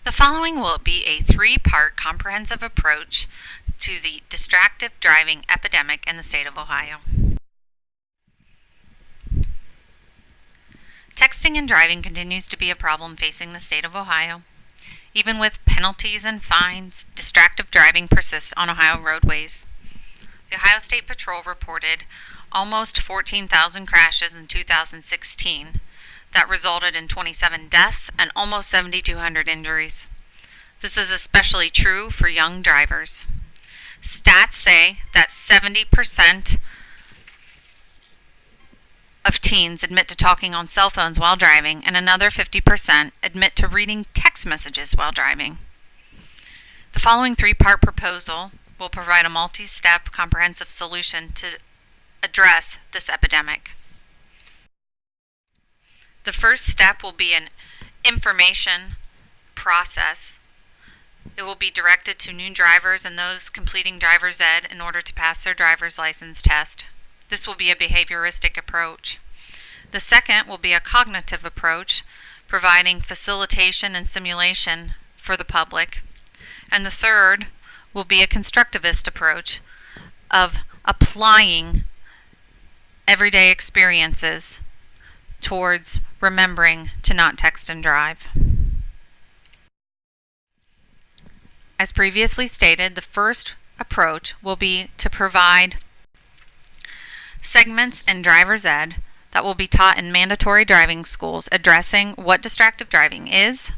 The following will be a three-part comprehensive approach to the distracted driving epidemic in the state of Ohio. Texting and driving continues to be a problem facing the state of Ohio. Even with penalties and fines, distracted driving persists on Ohio roadways. The Ohio State Patrol reported almost 14,000 crashes in 2016 that resulted in 27 deaths and almost 7,200 injuries. This is especially true for young drivers. Stats say that 70% of teens admit to talking on cell phones while driving, and another 50% admit to reading text messages while driving. The following three-part proposal will provide a multi-step comprehensive solution to address this epidemic. The first step will be an information process. It will be directed to new drivers and those completing driver's ed in order to pass their driver's license test. This will be a behavioristic approach. The second will be a cognitive approach, providing facilitation and simulation for the public. And the third will be a constructivist approach of applying everyday experiences towards remembering to not text and drive. As previously stated, the first approach will be to provide segments in driver's ed that will be taught in mandatory driving schools addressing what distracted driving is,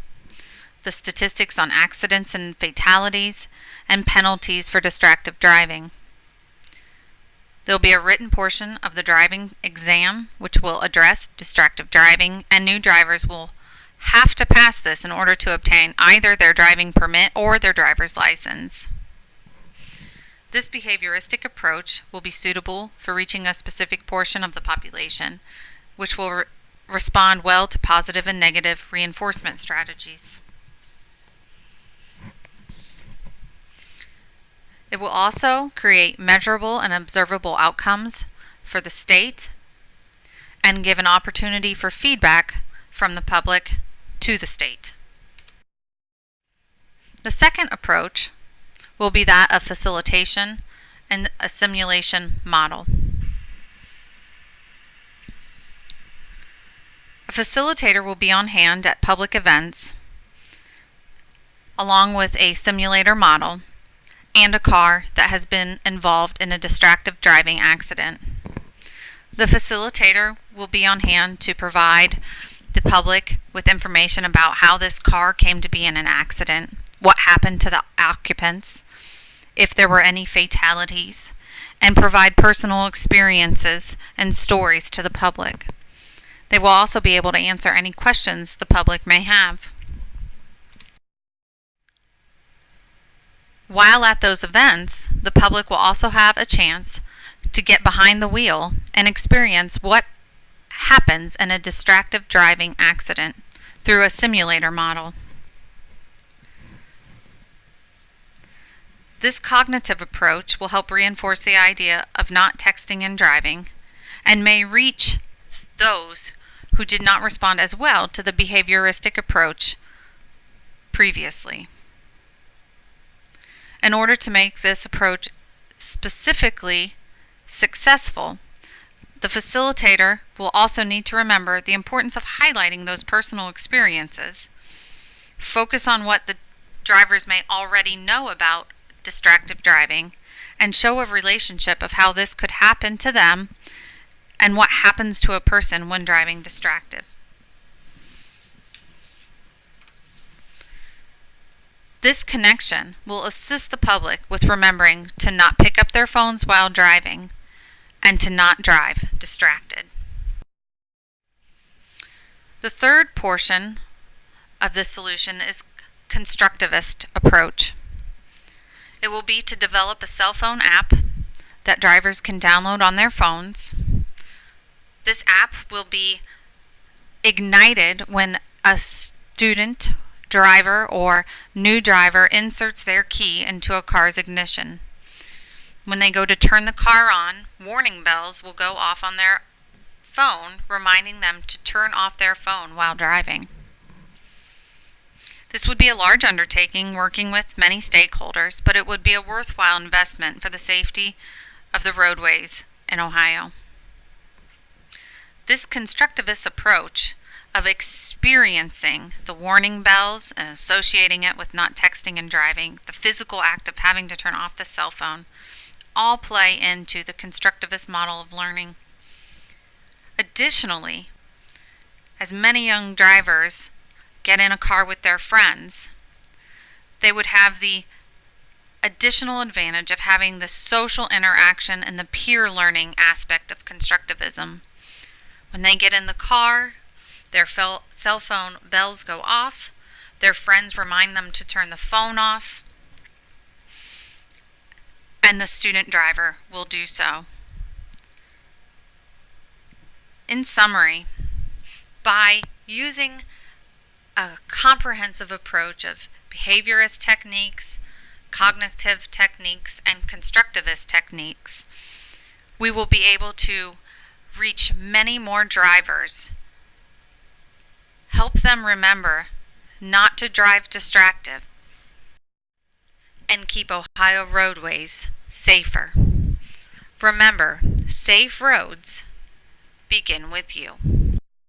the statistics on accidents and fatalities, and penalties for distracted driving. There will be a written portion of the driving exam which will address distracted driving, and new drivers will have to pass this in order to obtain either their driving permit or their driver's license. This behavioristic approach will be suitable for reaching a specific portion of the population, which will respond well to positive and negative reinforcement strategies. It will also create measurable and observable outcomes for the state and give an opportunity for feedback from the public to the state. The second approach will be that of facilitation and a simulation model. A facilitator will be on hand at public events along with a simulator model and a car that has been involved in a distracted driving accident. The facilitator will be on hand to provide the public with information about how this car came to be in an accident, what happened to the occupants, if there were any fatalities, and provide personal experiences and stories to the public. They will also be able to answer any questions the public may have. While at those events, the public will also have a chance to get behind the wheel and experience what happens in a distracted driving accident through a simulator model. This cognitive approach will help reinforce the idea of not texting and driving and may reach those who did not respond as well to the behavioristic approach previously. In order to make this approach specifically successful, the facilitator will also need to remember the importance of highlighting those personal experiences, focus on what the drivers may already know about distracted driving, and show a relationship of how this could happen to them and what happens to a person when driving distracted. This connection will assist the public with remembering to not pick up their phones while driving and to not drive distracted. The third portion of this solution is constructivist approach. It will be to develop a cell phone app that drivers can download on their phones. This app will be ignited when a student, driver, or new driver inserts their key into a car's ignition. When they go to turn the car on, warning bells will go off on their phone, reminding them to turn off their phone while driving. This would be a large undertaking working with many stakeholders, but it would be a worthwhile investment for the safety of the roadways in Ohio. This constructivist approach of experiencing the warning bells and associating it with not texting and driving, the physical act of having to turn off the cell phone, all play into the constructivist model of learning. Additionally, as many young drivers get in a car with their friends, they would have the additional advantage of having the social interaction and the peer learning aspect of constructivism. When they get in the car, their cell phone bells go off, their friends remind them to turn the phone off, and the student driver will do so. In summary, by using a comprehensive approach of behaviorist techniques, cognitive techniques, and constructivist techniques, we will be able to reach many more drivers, help them remember not to drive distracted, and keep Ohio roadways safer. Remember, safe roads begin with you.